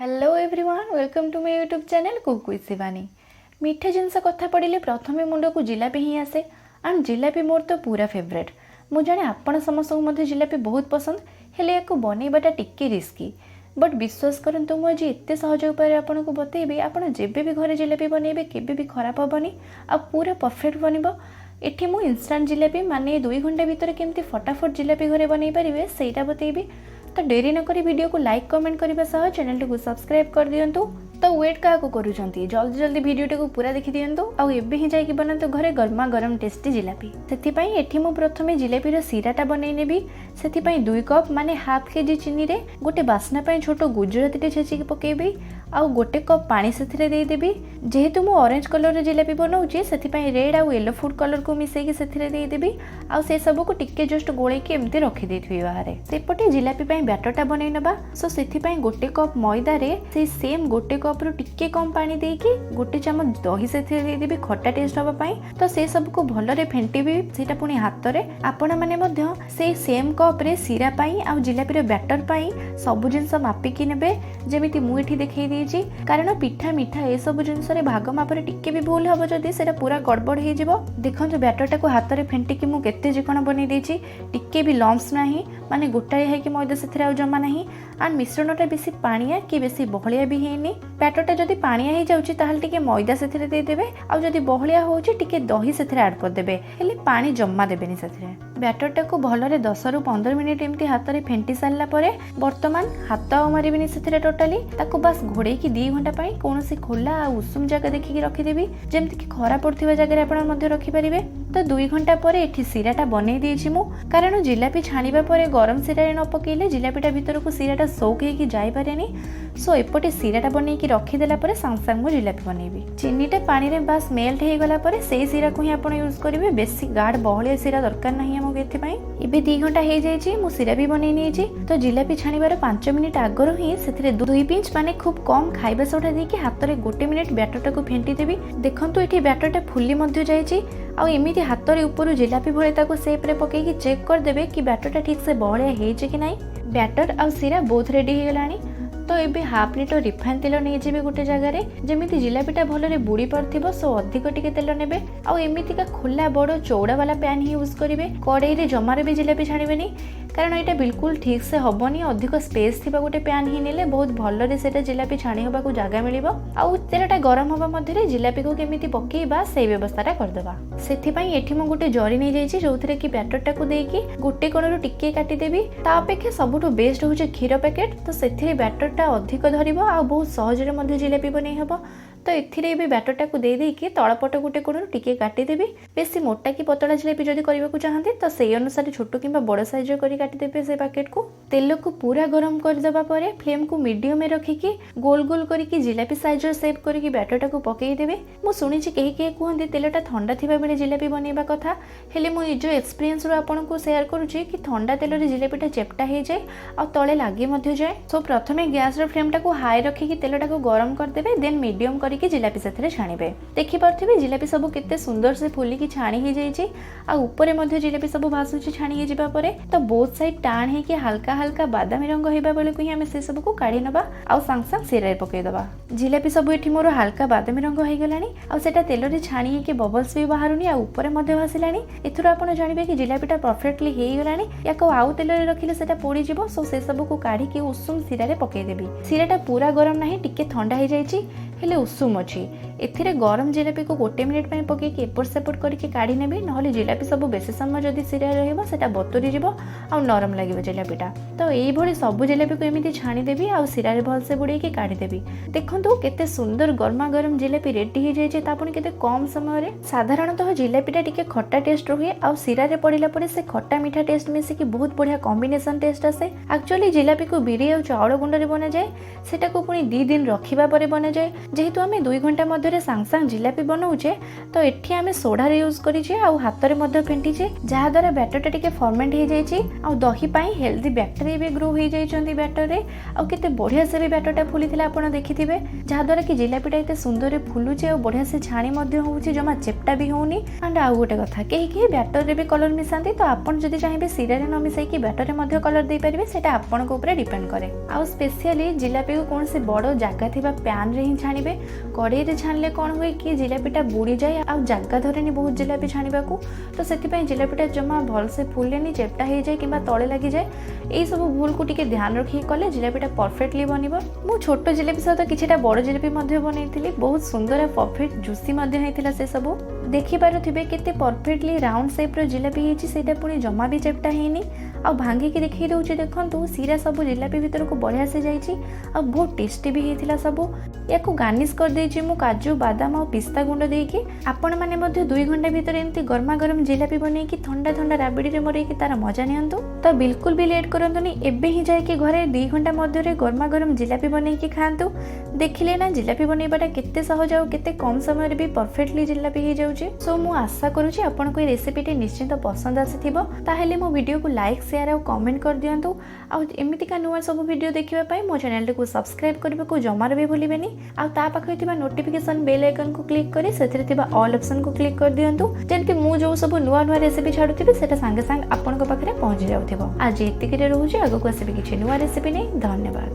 Hello everyone welcome to my YouTube channel cook with Shivani. मीठा जिनस कथा पड़े प्रथम मुंड को जिलापी ही आसे एंड जिलापी मोर तो पूरा फेवरेट। मु जाने आपण समस्त को जिलापी बहुत पसंद हेले या बनईबाटा टिके रिस्की बट विश्वास करंतु मु आज एत सहज उपाय आपन को बतेबी आपन जेबे भी घरे जिलापी बनइबे केबे भी खराब हेनी आ पूरा परफेक्ट बनइबो। एठी मु इंस्टांट जिलापी माने 2 घंटा भितर केमती फटाफट जिलापी घरे बनई पारिबे सेटा बतेबी। तो डेरी नक वीडियो को लाइक कमेंट करने सह चैनल को सब्सक्राइब कर दियंतु। तो वेट क्या करुँच जल्दी जल्दी वीडियो टी पूरा देखी दियंतु आउ एबे ही जाइए बनातु घरे गर्मा गरम टेस्टी जिलापी। सेथिपाई एठी मु प्रथमे जिलापीर सीराटा बनई नेबी। सेथिपाई 2 कप माने हाफ केजी चीनी रे गोटे बास्ना पाई छोट गुजराती टे छेचिक पकेबी आउ गोटे कप पानी सेथिरे दे देबी। जेहेतु मु ऑरेंज कलर रे जिलापी बनाउची सेथिपाई रेड आउ येलो फूड कलर को मिसेकी सेथिरे दे देबी आउ से सब को टिके जस्ट गोळे के एम्ति रखी देथि बाहर। सेपटे जिलापी पाई बैटरटा बनई नबा। सो सेथिपाई गोटे कप मैदा रे से सेम गोटे कप रो टिके कम पानी देकी गोटे चमच दही सेथिरे दे देबी खट्टा टेस्ट हबा पाई। तो से सब को भलरे फेंटीबी सेटा पुनी हाथ रे। आपण माने मध्य से सेम कप रे सीरा पाई आउ जिलापी रे बैटर पाई सब जिंस मापी कि नेबे जेमिति मु एठी देखै देछि। कारण पिठा मिठा ए सब जिंस रे भाग मापरे टिके भी भूल हबो जदी सेटा पूरा गड़बड़ हे जिवो। देखंतु बैटरटा को हाथ रे फेंटी कि मु केते जिकण बनै देछि टिके भी लम्स नाही माने गोटाए है कि मैदा सेथिरे आ जमा नाही आ मिश्रणटा बेसी पानिया कि बेसी बहलिया भी हेनी। बैटरटा जदी पानिया हे जाउची ताहाल टिके मैदा सेथिरे दे देबे आ जदी बहलिया होउची टिके दही सेथिरे ऐड कर देबे हेले पानी जम्मा देबेनी सेथिरे। बैटरटा को भलरे 10 रु 15 मिनिट एमती हाथ रे फेंटी सारला परे वर्तमान हाथ मारिबिनी सेथिरे टोटली ताको बस घोड़े की 2 घंटा पाई कोनोसी खोला आ उषुम जगह देखि रखि देबी जेमति कि खरा पड़थिबा जगह रे आपण मध्ये रखि परिबे। तो 2 घंटा परे एठी सिराटा बनै देछि मु कारण जिलापी छानिबा परे गरम सिरा न पकेले जिलापीटा भीतर को सिराटा सोक हे कि जाई पारेनी। सो एपटे सिराटा बनै कि रखि देला परे संग संग मु जिलापी बनैबी। चीनीटा पानी रे बस मेल्ट हे गला परे सेही सिरा को ही आपण यूज करिवे बेसी गाढ़ बहलिया सिरा दरकार नाही हमो एथि पई। इबे 2 घंटा हे जाई छी मु सिरा भी बनै नेछि। तो जिलापी छानिबार 5 मिनिट आगरो ही सेथिरे 2 पिंच माने खूब कम खाइबा सोडा देकी हाथ रे 1 मिनिट बैटरटा को फेंटी देबी। देखंतु एठी बैटरटा फुल्ली मध्ये जाई छी आउ एमिति हाथ रे ऊपर जिलापी भळे ताको शेप रे पके कि चेक कर देबे कि बैटरटा ठीक से बहलिया हे छै कि नाही। बैटर आउ सिरा बोथ रेडी हे गलानी। तो एबे हाफ लिटर रिफाइन तेल नहीं जेबे गोटे जगह रे जेमिति जिलापीटा भलरे बुड़ी परथिबो। सो अधिक टिके तेल नेबे आउ एमिति का खोला बड़ चौड़ा वाला पैन ही यूज करिवे। कड़ाई रे जमारे भी जिलापी छाणिबेनी कारण एटा बिल्कुल ठीक से हबनी। अधिक स्पेस थिबा गोटे पैन ही नेले बहुत भलरे सेटा जिलापी छाणी होबा को जगह मिलिबो। आउ तेलटा गरम होबा मध्ये रे जिलापी को केमिति पकेइबा सेही व्यवस्थाटा कर देबा। सेथि पई एठी मु गोटे जरी नै जाईची जोथरे कि बैटरटा को देकी गोटे कोणरो टिके काटी देबी। ता अपेक्षा सबुठो बेस्ट होचे क्षीर पैकेट। तो सेथिरे बैटरटा अधिक धरिबो आ बहुत सहज रे मध्ये जिलापी बनै हबो। तो एथिरे भी बैटरटा को दे देकी तळपट गोटे कोणरो टिके काटी देबी। बेसी मोटा कि पतला जिलापी जदी करबा को चाहंती तो सेही अनुसार छोटो किबा बड़ साइज रे करी काटी देबे से पैकेट को। तेल को पूरा गरम कर देबा परे फ्लेम को मीडियम में रखिकी गोल गोल करिकी जिलापी साइज रे शेप करिकी बैटरटा को पकेई देबे। मु सुनी छी केही केही कहंती तेलटा ठंडा थिबा बेले जिलापी बनैबा कथा हेले मु जो एक्सपीरियंस रो आपन को शेयर करूची कि ठंडा तेल रे जिलापीटा चेपटा हे जाय आ तळे लागि मध्ये जाय। सो प्रथमे गैस रो फ्लेमटा को हाई रखिकी तेलटा को गरम कर देबे देन मीडियम करिकी जिलापी सेथरे छाणिबे। देखि परथिबे जिलापी सब केते सुंदर से फुली की छाणी हे जाय छी आ ऊपर मध्ये जिलापी सब भासुची छाणी हे जिबा परे। तो बोथ साइड टाण हे कि हल्का हल्का बादामी रंग हेबा बेले को ही हमें से सब को काढी नबा आ संग संग सिरा रे पके दबा। जिलापी सब एठी मोर हल्का बादामी रंग हे गलानी आ सेटा तेल रे छाणी हे कि बबल्स भी बाहरुनी आ ऊपर मध्ये भासिलानी। एथुर आपण जानिबे कि जिलापीटा परफेक्टली हे गलानी याको आउ तेल रे रखिले सेटा पोडी जिवो। सो से सब को काढी कि उषुम सिरा रे पके देबी। सिराटा पूरा गरम नाही टिके ठंडा हे जाय छी हेले उषुम अछि। एथिरे गरम जिलापी को 1 मिनिट पई पके कि एपट सेपट करके काढी नेबे नहले जिलापी सब बेसी समय जदी सिरा रहइबो सेटा बतुरी जिवो आ नरम लागिबो जिलापीटा। तो एई भली सब जिलापी को एमिति छाणी देबी आ सिरा रे भल से बुडे के काढी देबी। देखंतु केते सुंदर गरमा गरम जिलापी रेडी हे जाय छै तापन केते कम समय रे। साधारणतः जिलापीटा टिके खट्टा टेस्ट रहे आ सिरा रे पडिला परे से खट्टा मीठा टेस्ट मिसे कि बहुत बढ़िया कॉम्बिनेशन टेस्ट आसे। एक्चुअली जिलापी को बिरी आ चाउळ गुंड रे बना जाय सेटा को पुनी 2 दिन रखिबा परे बना जाय। जेहेतु हमें 2 घंटा मध्य सांग सांग जिलापी बनाऊे तो एठी आमे सोडा यूज करिचे आ हाथ में फेंटीचे जहाँ द्वारा बैटरटा टिके फर्मेंट हो जाइए आ दही पाई हेल्दी बैक्टेरिया भी ग्रो हो जाइए बैटर रे आउ केते बढ़िया से भी बैटरटा फुली आपड़ देखिथिबे जहाँ द्वारा कि जिलापीटा एते सुंदर फुलुचे और बढ़िया से छाणी मध्य होउची जमा चेपटा भी होनी। एंड आउ गोटे कथा कहीं बैटर रे भी कलर मिसाती तो आपन जदि चाहिए सीरा रे न मिसाई बैटर रे मध्य कलर दे पारिबे सेटा आपन को ऊपर डिपेंड करे। आउ स्पेशली जिलापी को कौन से बड़ जगह थिबा पैन रे ही छाणीबे कड़ाई रे छाणले कोन होय कि जिलापीटा बुड़ी जाए आउ जगह धरेनी बहुत जिलापी छाणीबा को तो सेति जिलापीटा जमा भल से फुलेनी चेपटा हो जाए कि तले लगी जाए यही सब भूल को टिके ध्यान रखी कले जिलापीटा परफेक्टली बनिबो। मु छोट जिलापी सहित किछटा बड़ जिलापी मध्य बनैथिली बहुत सुंदर परफेक्ट जुसी मध्य हैथिला से सब देखि पारुथिबे केते परफेक्टली राउंड शेप रो जिलापी हेछि सेटा पुनी जमा भी चेपटा हेनी आ भांगी के देखि दउछि देखंतु सीरा सब जिलापी भीतर को बढ़िया से जाइछि आ बहुत टेस्टी भी हेथिला सब याकू गार्निश कर देछि मु काजू बादाम और पिस्ता गुंड देकी आपण माने मध्य 2 घंटा भीतर एंती गरमा गरम जिलापी बनेकी ठंडा ठंडा राबिडी रे मरेकी तार मजा नियंतु। तो बिल्कुल भी लेट करंतुनी एबे ही जाय कि घरे 2 घंटा मध्य रे गरमा गरम जिलापी बनेकी खांतु देखिले ना जिलापी बनेबाटा केते सहज आ केते कम समय रे भी परफेक्टली जिलापी हे जाउछि। सो मु आशा करूछि आपन को रेसिपी टे निश्चित पसंद आसीथिबो ताहेले मो वीडियो को लाइक शेयर और कमेंट कर दियंतु आ एमिति का नुवा सब वीडियो देखिबा पई मो चैनल को सब्सक्राइब करबे को जमार भी भूलिबेनी आ ता पाखे थिबा नोटिफिकेशन बेल आइकन को क्लिक करी सेथिरे थिबा ऑल ऑप्शन को क्लिक कर दियंतु जेन कि मु जो सब नुवा नुवा रेसिपी छाडुथिबे सेटा संगे संग आपन को पाखरे पहुंच जाउथिबो। आज एतिके रे रहूछि आगो को आसीबे किछि नुवा रेसिपी नै। धन्यवाद।